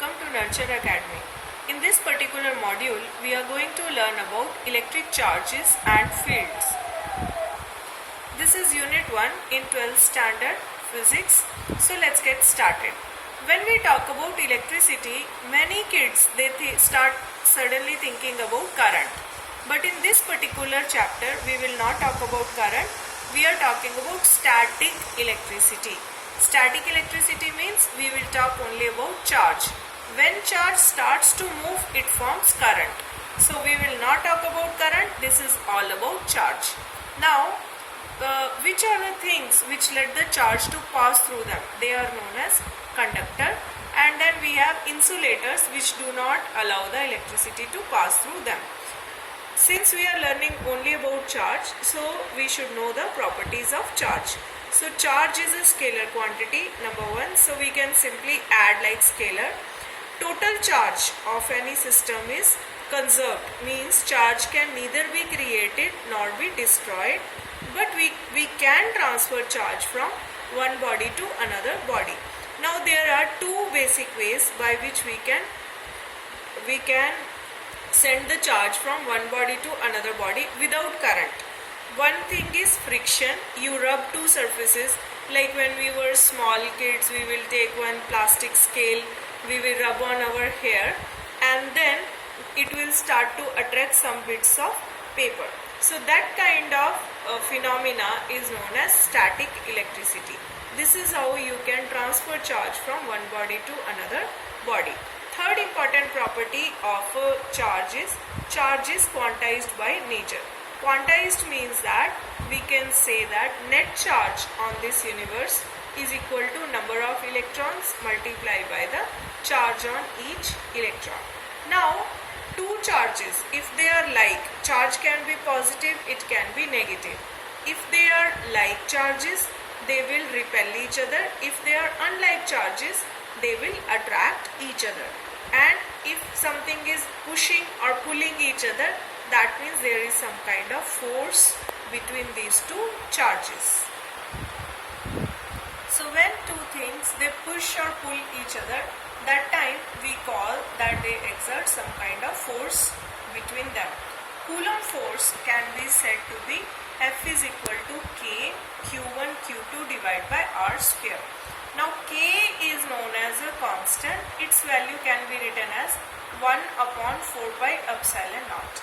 welcome to Nurture Academy. In this particular module, we are going to learn about electric charges and fields. This is Unit 1 in 12th Standard Physics. So let's get started. When we talk about electricity, many kids start suddenly thinking about current. But in this particular chapter, we will not talk about current. We are talking about static electricity. Static electricity means we will talk only about charge. When charge starts to move, it forms current. So we will not talk about current. This is all about charge. Now, which are the things which let the charge to pass through them? They are known as conductor, and then we have insulators which do not allow the electricity to pass through them. Since we are learning only about charge, so we should know the properties of charge. So charge is a scalar quantity, number one. So we can simply add like scalar. Total charge of any system is conserved, means charge can neither be created nor be destroyed, but we can transfer charge from one body to another body. Now there are two basic ways by which we can send the charge from one body to another body without current. One thing is friction. You rub two surfaces, like when we were small kids, we will take one plastic scale, we will rub on our hair, and then it will start to attract some bits of paper. So that kind of phenomena is known as static electricity. This is how you can transfer charge from one body to another body. Third important property of charge is quantized by nature. Quantized means that we can say that net charge on this universe is equal to number of electrons multiplied by the charge on each electron. Now, two charges, if they are like, charge can be positive, it can be negative. If they are like charges, they will repel each other. If they are unlike charges, they will attract each other. And if something is pushing or pulling each other, that means there is some kind of force between these two charges. So when two things, they push or pull each other, that time we call that they exert some kind of force between them. Coulomb force can be said to be F is equal to K Q1 Q2 divided by R square. Now K is known as a constant. Its value can be written as 1 upon 4 pi epsilon naught.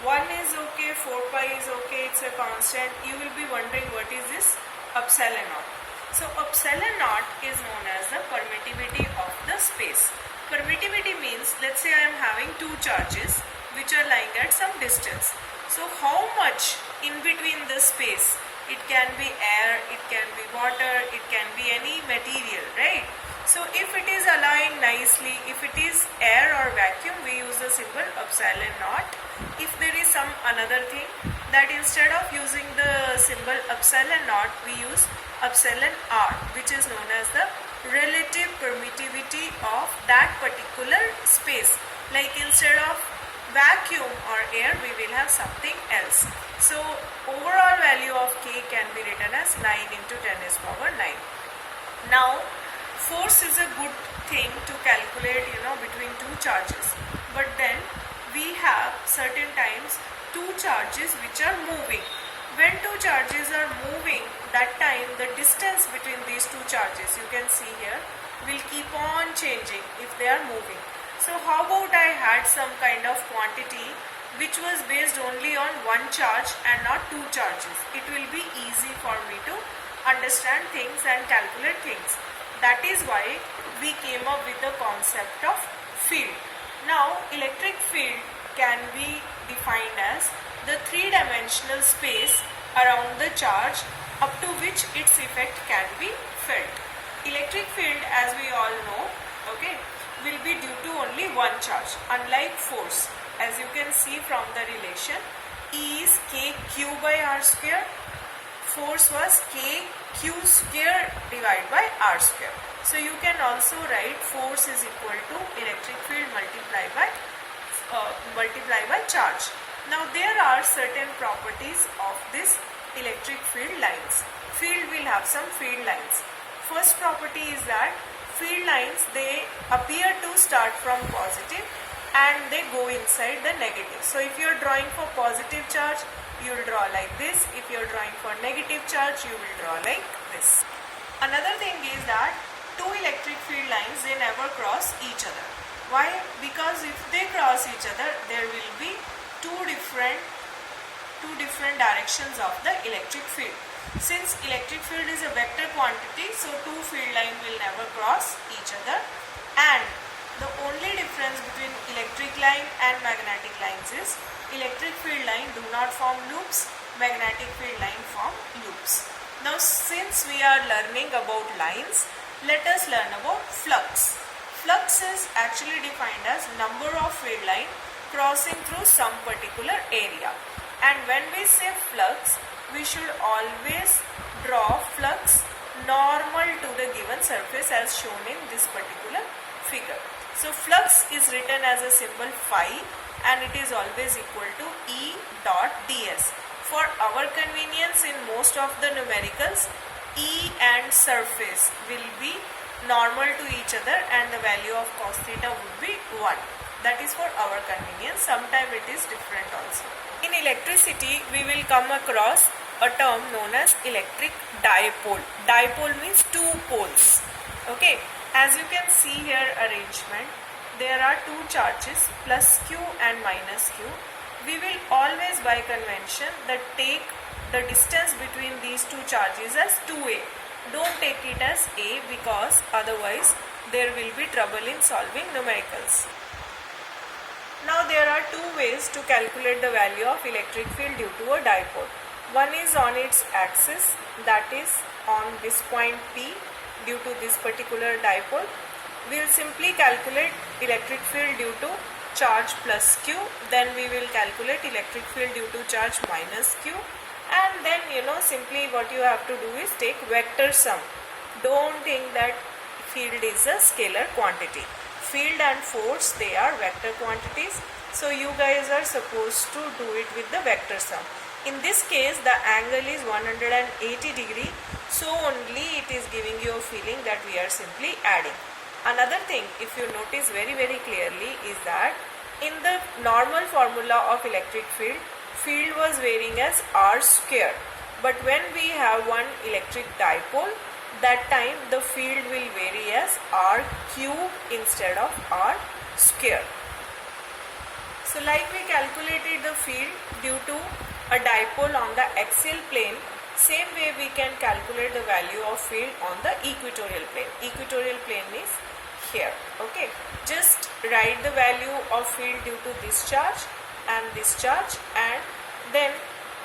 1 is okay, 4 pi is okay, it's a constant. You will be wondering what is this epsilon naught. So epsilon naught is known as the permittivity of the space. Permittivity means, let's say I am having two charges which are lying at some distance. So how much in between the space? It can be air, it can be water, it can be any material, right? So if it is allowing nicely, if it is air or vacuum, we use the symbol epsilon naught. If there is some another thing, that instead of using the symbol epsilon naught, we use epsilon r, which is known as the relative permittivity of that particular space. Like instead of vacuum or air, we will have something else. So overall value of K can be written as 9 into 10 is power 9. Now force is a good thing to calculate, between two charges. But then we have certain times two charges which are moving. When two charges are moving, that time the distance between these two charges, you can see here, will keep on changing if they are moving. So how about I had some kind of quantity which was based only on one charge and not two charges. It will be easy for me to understand things and calculate things. That is why we came up with the concept of field. Now electric field can be defined as the three-dimensional space around the charge up to which its effect can be felt. Electric field, as we all know, will be due to only one charge, unlike force. As you can see from the relation, E is K Q by R square, force was K Q square divided by R square. So you can also write force is equal to electric field multiplied by charge. Now there are certain properties of this electric field lines. Field will have some field lines. First property is that field lines, they appear to start from positive and they go inside the negative. So if you are drawing for positive charge, you will draw like this. If you are drawing for negative charge, you will draw like this. Another thing is that two electric field lines, they never cross each other. Why? Because if they cross each other, there will be two different directions of the electric field. Since electric field is a vector quantity, so two field lines will never cross each other, and the only difference between electric line and magnetic lines is electric field line do not form loops, magnetic field line form loops. Now since we are learning about lines, let us learn about flux. Flux is actually defined as number of field line crossing through some particular area. And when we say flux, we should always draw flux normal to the given surface as shown in this particular figure. So flux is written as a symbol phi and it is always equal to E dot ds. For our convenience, in most of the numericals, E and surface will be normal to each other and the value of cos theta would be 1. That is for our convenience. Sometimes it is different also. In electricity, we will come across a term known as electric dipole. Dipole means two poles. Okay. As you can see here arrangement, there are two charges plus q and minus q. We will always by convention that take the distance between these two charges as 2a. Don't take it as a because otherwise there will be trouble in solving numericals. Now there are two ways to calculate the value of electric field due to a dipole. One is on its axis, that is on this point P. Due to this particular dipole, we will simply calculate electric field due to charge plus q, then we will calculate electric field due to charge minus q, and then simply what you have to do is take vector sum. Don't think that field is a scalar quantity. Field and force, they are vector quantities, so you guys are supposed to do it with the vector sum. In this case, the angle is 180 degree, so only it is giving you a feeling that we are simply adding. Another thing, if you notice very clearly, is that in the normal formula of electric field, field was varying as r square. But when we have one electric dipole, that time the field will vary as r cube instead of r square. So like we calculated the field due to a dipole on the axial plane, same way we can calculate the value of field on the equatorial plane. Equatorial plane is here. Okay, just write the value of field due to this charge and this charge, and then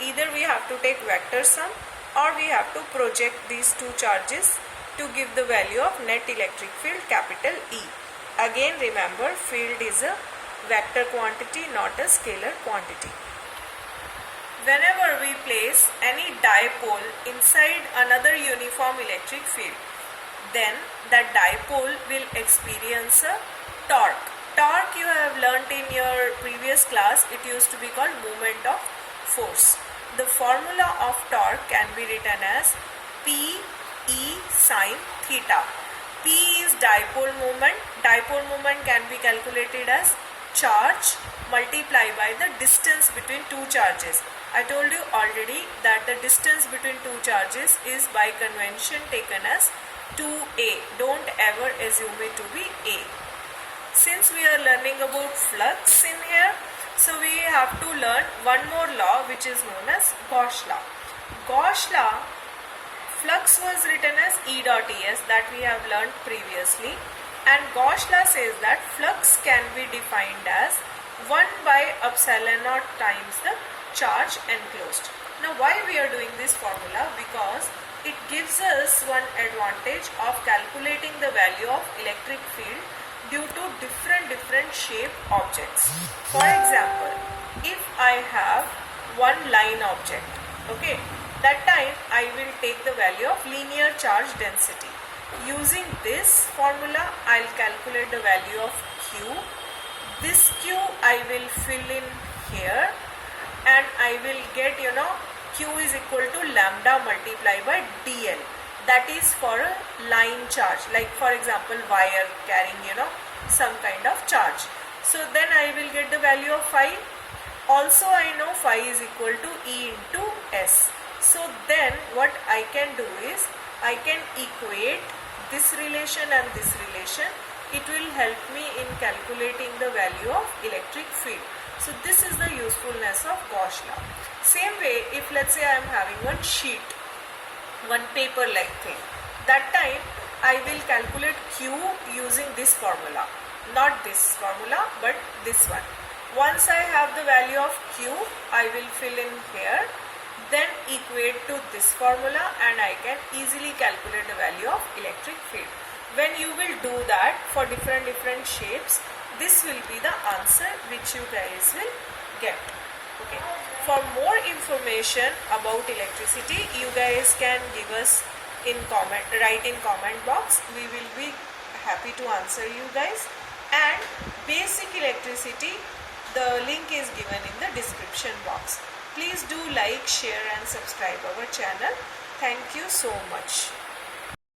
either we have to take vector sum or we have to project these two charges to give the value of net electric field, capital E. Again remember, field is a vector quantity, not a scalar quantity. Whenever we place any dipole inside another uniform electric field, then that dipole will experience a torque. Torque you have learnt in your previous class, it used to be called moment of force. The formula of torque can be written as P E sine theta. P is dipole moment. Dipole moment can be calculated as charge multiplied by the distance between two charges. I told you already that the distance between two charges is by convention taken as 2a. Don't ever assume it to be a. Since we are learning about flux in here, so we have to learn one more law which is known as Gauss law. Gauss law, flux was written as E dot es, that we have learned previously, and Gauss law says that flux can be defined as 1 by epsilon naught times the charge enclosed. Now why we are doing this formula? Because it gives us one advantage of calculating the value of electric field due to different shape objects. For example, if I have one line object, okay, that time I will take the value of linear charge density. Using this formula, I will calculate the value of Q. This Q I will fill in here, and I will get Q is equal to lambda multiplied by dl. that is for a line charge, like for example wire carrying some kind of charge. So then I will get the value of phi. Also I know phi is equal to E into S. So then what I can do is I can equate this relation and this relation. It will help me in calculating the value of electric field. So this is the usefulness of Gauss law. Same way, if let's say I am having one sheet, one paper like thing, that time I will calculate Q using this formula, not this formula but this one. Once I have the value of Q, I will fill in here, then equate to this formula and I can easily calculate the value of electric field. When you will do that for different shapes, this will be the answer which you guys will get. Okay. For more information about electricity, you guys can give us write in comment box. We will be happy to answer you guys. And basic electricity, the link is given in the description box. Please do like, share and subscribe our channel. Thank you so much.